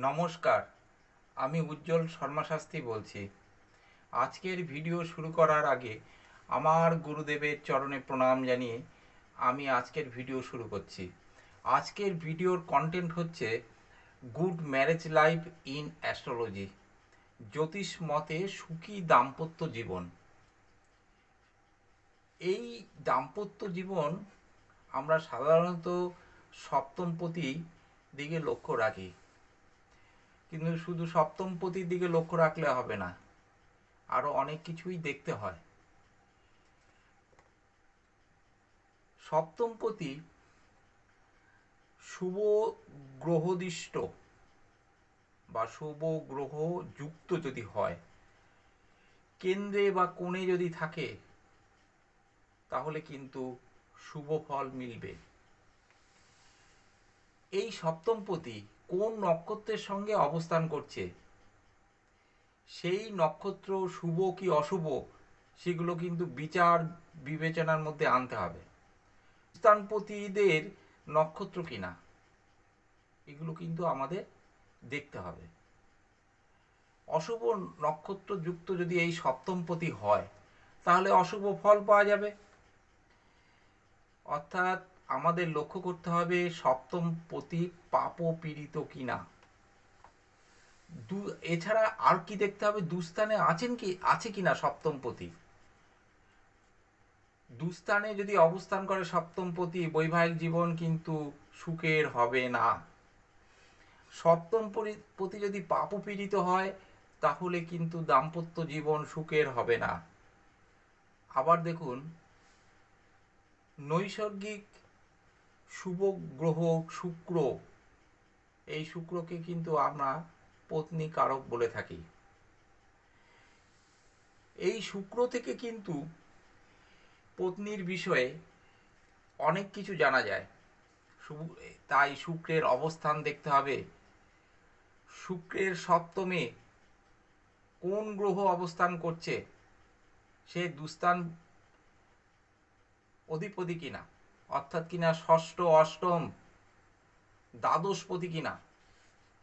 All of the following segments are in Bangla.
নমস্কার, আমি উজ্জ্বল শর্মা শাস্ত্রী বলছি। আজকের ভিডিও শুরু করার আগে আমার গুরুদেবের চরণে প্রণাম জানিয়ে আমি আজকের ভিডিও শুরু করছি। আজকের ভিডিওর কন্টেন্ট হচ্ছে good marriage life in astrology, জ্যোতিষ মতে সুখী দাম্পত্য জীবন। এই দাম্পত্য জীবন আমরা সাধারণত সপ্তমপতি দিকে লক্ষ্য রাখি, কিন্তু শুধু সপ্তমপতির দিকে লক্ষ্য রাখলে হবে না, আরও অনেক কিছুই দেখতে হয়। সপ্তমপতি শুভ গ্রহদিষ্ট বা শুভ গ্রহ যুক্ত যদি হয়, কেন্দ্রে বা কোণে যদি থাকে, তাহলে কিন্তু শুভ ফল মিলবে। এই সপ্তমপতি কোন নক্ষত্রের সঙ্গে অবস্থান করছে, সেই নক্ষত্র শুভ কি অশুভ, সেগুলো কিন্তু বিচার বিবেচনার মধ্যে আনতে হবে। স্থানপতিদের নক্ষত্র কিনা, এগুলো কিন্তু আমাদের দেখতে হবে। অশুভ নক্ষত্র যুক্ত যদি এই সপ্তমপতি হয়, তাহলে অশুভ ফল পাওয়া যাবে। অর্থাৎ আমাদের লক্ষ্য করতে হবে সপ্তমপতি পাপ পীড়িত কিনা। এছাড়া আর কি দেখতে হবে, দুস্থানে আছে কিনা সপ্তমপতি। দুস্থানে যদি অবস্থান করে সপ্তমপতি, বৈবাহিক জীবন কিন্তু সুখের হবে না। সপ্তমপতি যদি পাপপীড়িত হয়, তাহলে কিন্তু দাম্পত্য জীবন সুখের হবে না। আবার দেখুন, নৈসর্গিক শুভ গ্রহ শুক্র, এই শুক্রকে কিন্তু আমরা পত্নী কারক বলে থাকি। এই শুক্র থেকে কিন্তু পত্নীর বিষয়ে অনেক কিছু জানা যায়। তাই শুক্রের অবস্থান দেখতে হবে। শুক্রের সপ্তমে কোন গ্রহ অবস্থান করছে, সে দুস্থান অধিপতি কিনা, অর্থাৎ কিনা ষষ্ঠ অষ্টম দ্বাদশপতি কিনা,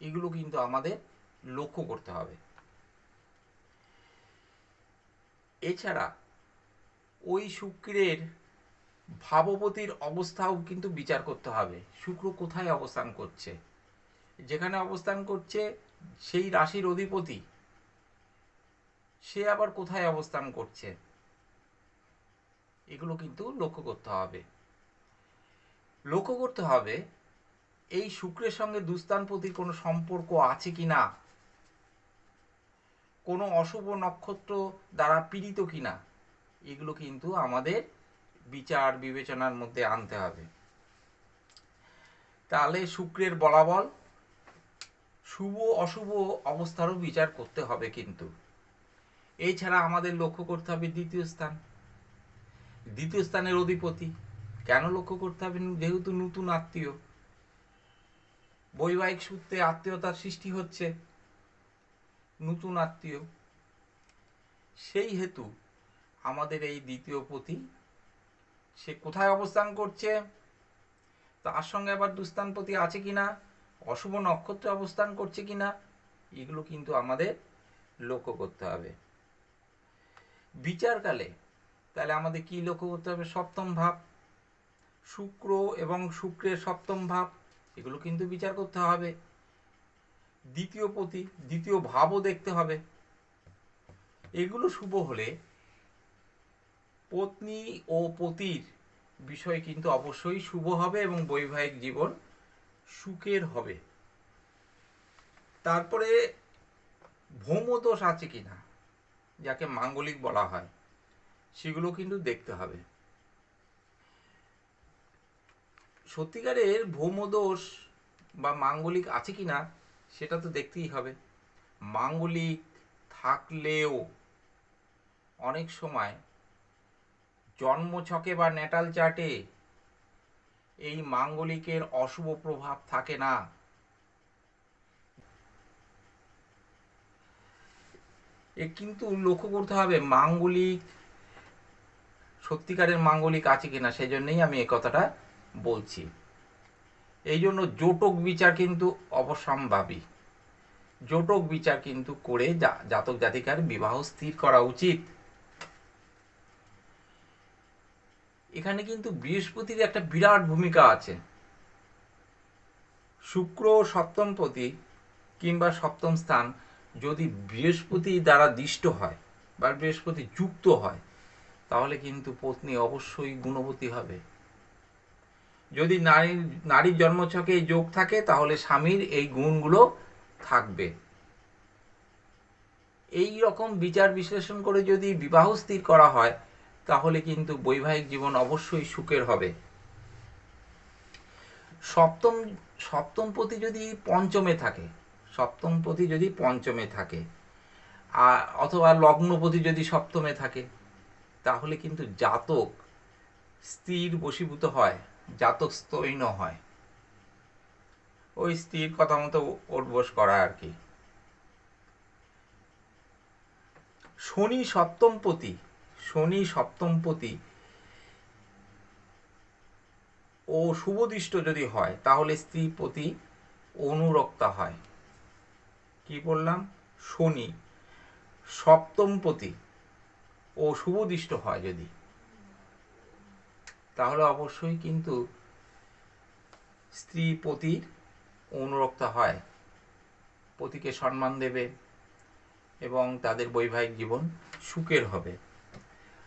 এগুলো কিন্তু আমাদের লক্ষ্য করতে হবে। এছাড়া ওই শুক্রের ভাবপতির অবস্থাও কিন্তু বিচার করতে হবে। শুক্র কোথায় অবস্থান করছে, যেখানে অবস্থান করছে সেই রাশির অধিপতি, সে আবার কোথায় অবস্থান করছে, এগুলো কিন্তু লক্ষ্য করতে হবে। লক্ষ্য করতে হবে এই শুক্রের সঙ্গে দুস্থানপতির কোনো সম্পর্ক আছে কিনা, কোনো অশুভ নক্ষত্র দ্বারা পীড়িত কিনা, এগুলো কিন্তু আমাদের বিচার বিবেচনার মধ্যে আনতে হবে। তাহলে শুক্রের বলাবল শুভ অশুভ অবস্থারও বিচার করতে হবে। কিন্তু এছাড়া আমাদের লক্ষ্য করতে হবে দ্বিতীয় স্থান। দ্বিতীয় স্থানের অধিপতি কেন লক্ষ্য করতে হবে, যেহেতু নতুন আত্মীয়, বৈবাহিক সূত্রে আত্মীয়তার সৃষ্টি হচ্ছে, নতুন আত্মীয়, সেই হেতু আমাদের এই দ্বিতীয় পতি সে কোথায় অবস্থান করছে, তার সঙ্গে আবার দুস্থানপতি আছে কিনা, অশুভ নক্ষত্রে অবস্থান করছে কিনা, এগুলো কিন্তু আমাদের লক্ষ্য করতে হবে বিচারকালে। তাহলে আমাদের কি লক্ষ্য করতে হবে, সপ্তম ভাব, শুক্র এবং শুক্রের সপ্তম ভাব, এগুলো কিন্তু বিচার করতে হবে। দ্বিতীয় পতি, দ্বিতীয় ভাবও দেখতে হবে। এগুলো শুভ হলে পত্নী ও পতির বিষয় কিন্তু অবশ্যই শুভ হবে এবং বৈবাহিক জীবন সুখের হবে। তারপরে ভৌমদোষ আছে কিনা, যাকে মাঙ্গলিক বলা হয়, সেগুলো কিন্তু দেখতে হবে। সত্যিকারের ভৌমদোষ বা মাঙ্গলিক আছে কিনা সেটা তো দেখতেই হবে। মাঙ্গলিক থাকলেও অনেক সময় জন্মছকে বা ন্যাটাল চার্টে এই মাঙ্গলিকের অশুভ প্রভাব থাকে না। এ কিন্তু লক্ষ্য করতে হবে মাঙ্গলিক, সত্যিকারের মাঙ্গলিক আছে কিনা, সেই জন্যই আমি এই কথাটা বলছি। এই জন্য জোটক বিচার কিন্তু অবশ্যম্ভাবী। জটক বিচার কিন্তু করে জাতক জাতিকার বিবাহ স্থির করা উচিত। এখানে কিন্তু বৃহস্পতির একটা বিরাট ভূমিকা আছে। শুক্র সপ্তমপতি কিংবা সপ্তম স্থান যদি বৃহস্পতি দ্বারা দিষ্ট হয় বা বৃহস্পতি যুক্ত হয়, তাহলে কিন্তু পত্নী অবশ্যই গুণবতী হবে। যদি নারীর জন্মছকে এই যোগ থাকে, তাহলে স্বামীর এই গুণগুলো থাকবে। এই রকম বিচার বিশ্লেষণ করে যদি বিবাহ স্থির করা হয়, তাহলে কিন্তু বৈবাহিক জীবন অবশ্যই সুখের হবে। সপ্তমপতি যদি পঞ্চমে থাকে, সপ্তমপতি যদি পঞ্চমে থাকে অথবা লগ্নপতি যদি সপ্তমে থাকে, তাহলে কিন্তু জাতক স্থির বশীভূত হয়, জাতক স্থৈর্য হয়। ওই স্থির কথা মতো ওঠবোস করা আর কি। শনি সপ্তমপতি ও শুভদৃষ্ট যদি হয়, তাহলে স্ত্রী প্রতি অনুরক্তা হয়। কি বললাম? শনি সপ্তমপতি ও শুভদৃষ্ট হয় যদি, তাহলে অবশ্যই কিন্তু স্ত্রী পতির অনুরক্তা হয়, পতিকে সম্মান দেবে এবং তাদের বৈবাহিক জীবন সুখের হবে।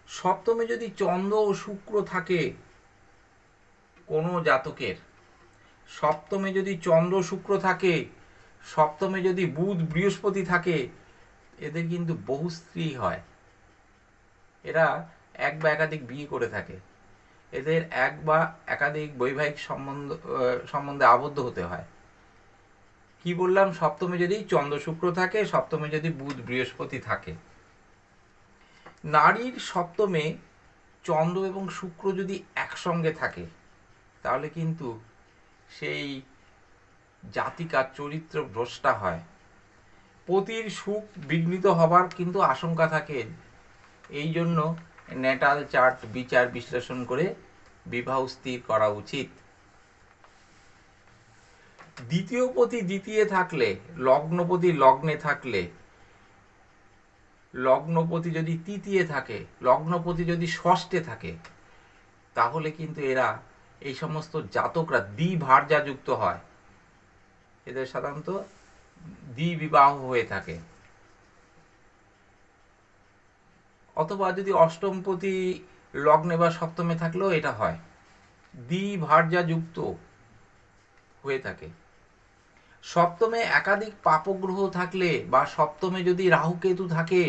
সপ্তমে যদি চন্দ্র ও শুক্র থাকে কোনো জাতকের, সপ্তমে যদি চন্দ্র শুক্র থাকে, সপ্তমে যদি বুধ বৃহস্পতি থাকে, এদের কিন্তু বহু স্ত্রী হয়। এরা এক বা একাধিক বিয়ে করে থাকে। এদের এক বা একাধিক বৈবাহিক সম্বন্ধে আবদ্ধ হতে হয়। কি বললাম? সপ্তমে যদি চন্দ্র শুক্র থাকে, সপ্তমে যদি বুধ বৃহস্পতি থাকে। নারীর সপ্তমে চন্দ্র এবং শুক্র যদি একসঙ্গে থাকে, তাহলে কিন্তু সেই জাতিকার চরিত্র ভ্রষ্টা হয়, পতির সুখ বিঘ্নিত হবার কিন্তু আশঙ্কা থাকে। এই জন্য ন্যাটাল চার্ট বিচার বিশ্লেষণ করে বিবাহ স্থির করা উচিত। দ্বিতীয়পতি দ্বিতীয় থাকলে, লগ্নপতি লগ্নে থাকলে, লগ্নপতি যদি তৃতীয় থাকে, লগ্নপতি যদি ষষ্ঠে থাকে, তাহলে কিন্তু এরা এই সমস্ত জাতকরা দ্বিভার্যা যুক্ত হয়। এদের সাধারণত দ্বিবিবাহ হয়ে থাকে। অথবা যদি অষ্টমপতি লগ্নে বা সপ্তমে থাকলেও এটা হয়, দ্বিভার্যা যুক্ত হয়ে থাকে। সপ্তমে একাধিক পাপগ্রহ থাকলে বা সপ্তমে যদি রাহুকেতু থাকে,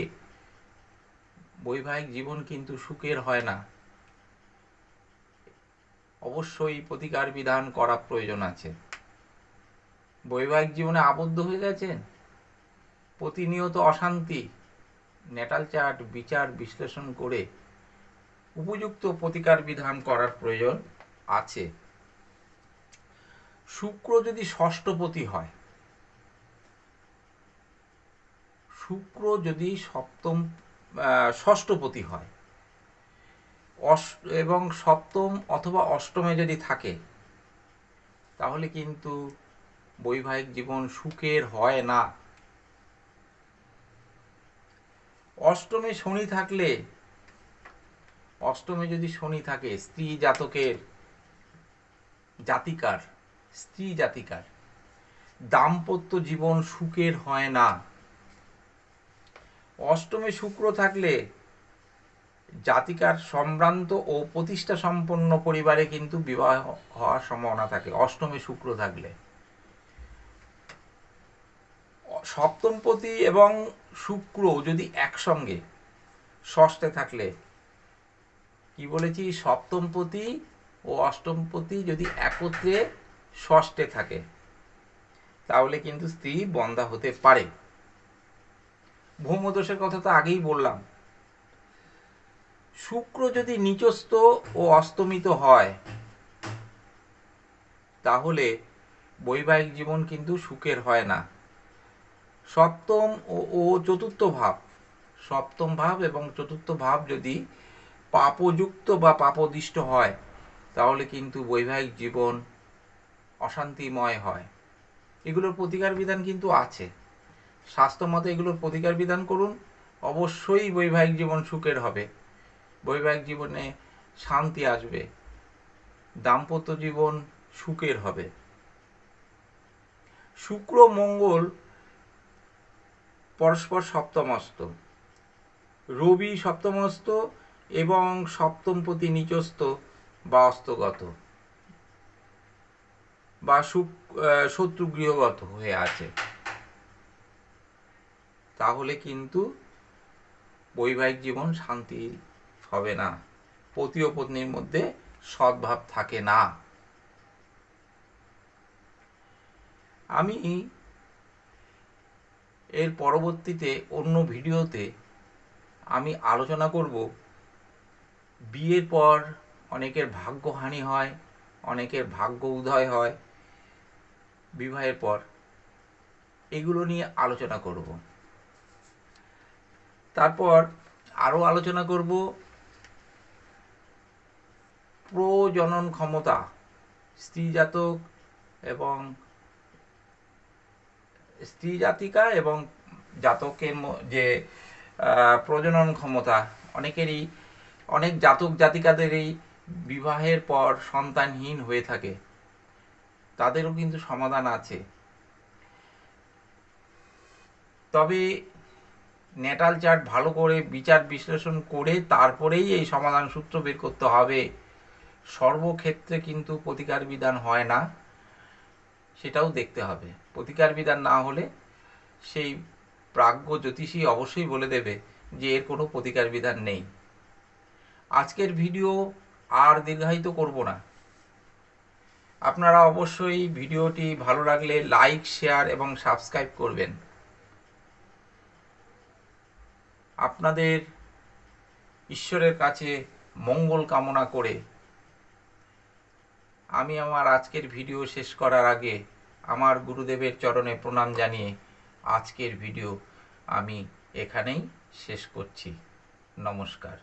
বৈবাহিক জীবন কিন্তু সুখের হয় না। অবশ্যই প্রতিকার বিধান করা প্রয়োজন আছে। বৈবাহিক জীবনে আবদ্ধ হয়ে গেছেন, প্রতিনিয়ত অশান্তি, ন্যাটাল চার্ট বিচার বিশ্লেষণ করে উপযুক্ত প্রতিকার বিধান করার প্রয়োজন আছে। শুক্র যদি ষষ্ঠপতি হয়, শুক্র যদি ষষ্ঠপতি হয় এবং সপ্তম অথবা অষ্টমে যদি থাকে, তাহলে কিন্তু বৈবাহিক জীবন সুখের হয় না। অষ্টমে শনি থাকলে, অষ্টমে যদি শনি থাকে, স্ত্রী জাতকের জাতিকার, স্ত্রী জাতিকার দাম্পত্য জীবন সুখের হয় না। অষ্টমে শুক্র থাকলে জাতিকার সম্ভ্রান্ত ও প্রতিষ্ঠা সম্পন্ন পরিবারে কিন্তু বিবাহ হওয়ার সম্ভাবনা থাকে অষ্টমে শুক্র থাকলে। সপ্তমপতি এবং শুক্র যদি একসঙ্গে ষষ্ঠে থাকলে, কি বলেছি? সপ্তমপতি ও অষ্টমপতি যদি একত্রে ষষ্ঠে থাকে, তাহলে কিন্তু স্ত্রী বন্ধা হতে পারে। ভৌমদোষের কথা তো আগেই বললাম। শুক্র যদি নিচস্থ ও অস্তমিত হয়, তাহলে বৈবাহিক জীবন কিন্তু সুখের হয় না। সপ্তম ও চতুর্থ ভাব, সপ্তম ভাব এবং চতুর্থ ভাব যদি পাপযুক্ত বা পাপদিষ্ট হয়, তাহলে কিন্তু বৈবাহিক জীবন অশান্তিময় হয়। এগুলোর প্রতিকার বিধান কিন্তু আছে। স্বাস্থ্য মতে এগুলোর প্রতিকার বিধান করুন, অবশ্যই বৈবাহিক জীবন সুখের হবে, বৈবাহিক জীবনে শান্তি আসবে, দাম্পত্য জীবন সুখের হবে। শুক্র মঙ্গল পরস্পর সপ্তমস্ত, রবি সপ্তমস্ত এবং সপ্তমপতি নিচস্থ বা অস্তগত বা শত্রু গৃহগত হয়ে আছে, তাহলে কিন্তু বৈবাহিক জীবন শান্তি হবে না, পতি ও পত্নীর মধ্যে সদ্ভাব থাকে না। আমি এর পরবর্তীতে অন্য ভিডিওতে আমি আলোচনা করব বিয়ের পর অনেকের ভাগ্যহানি হয়, অনেকের ভাগ্য উদয় হয় বিবাহের পর, এগুলো নিয়ে আলোচনা করব। তারপর আরও আলোচনা করব প্রজনন ক্ষমতা, স্ত্রী জাতক এবং স্ত্রী জাতিকা এবং জাতকের যে প্রজনন ক্ষমতা, অনেক জাতক জাতিকাদেরই বিবাহের পর সন্তানহীন হয়ে থাকে, তাদেরও কিন্তু সমাধান আছে। তবে ন্যাটাল চার্ট ভালো করে বিচার বিশ্লেষণ করে তারপরেই এই সমাধান সূত্র বের করতে হবে। সর্বক্ষেত্রে কিন্তু প্রতিকার বিধান হয় না, সেটাও দেখতে হবে। প্রতিকার বিধান না হলে সেই প্রাজ্ঞ জ্যোতিষী অবশ্যই বলে দেবে যে এর কোনো প্রতিকার বিধান নেই। আজকের ভিডিও আর দীর্ঘায়িত করব না। আপনারা অবশ্যই ভিডিওটি ভালো লাগলে লাইক, শেয়ার এবং সাবস্ক্রাইব করবেন। আপনাদের ঈশ্বরের কাছে মঙ্গল কামনা করে আমি আমার আজকের ভিডিও শেষ করার আগে আমার গুরুদেবের চরণে প্রণাম জানিয়ে আজকের ভিডিও আমি এখানেই শেষ করছি। নমস্কার।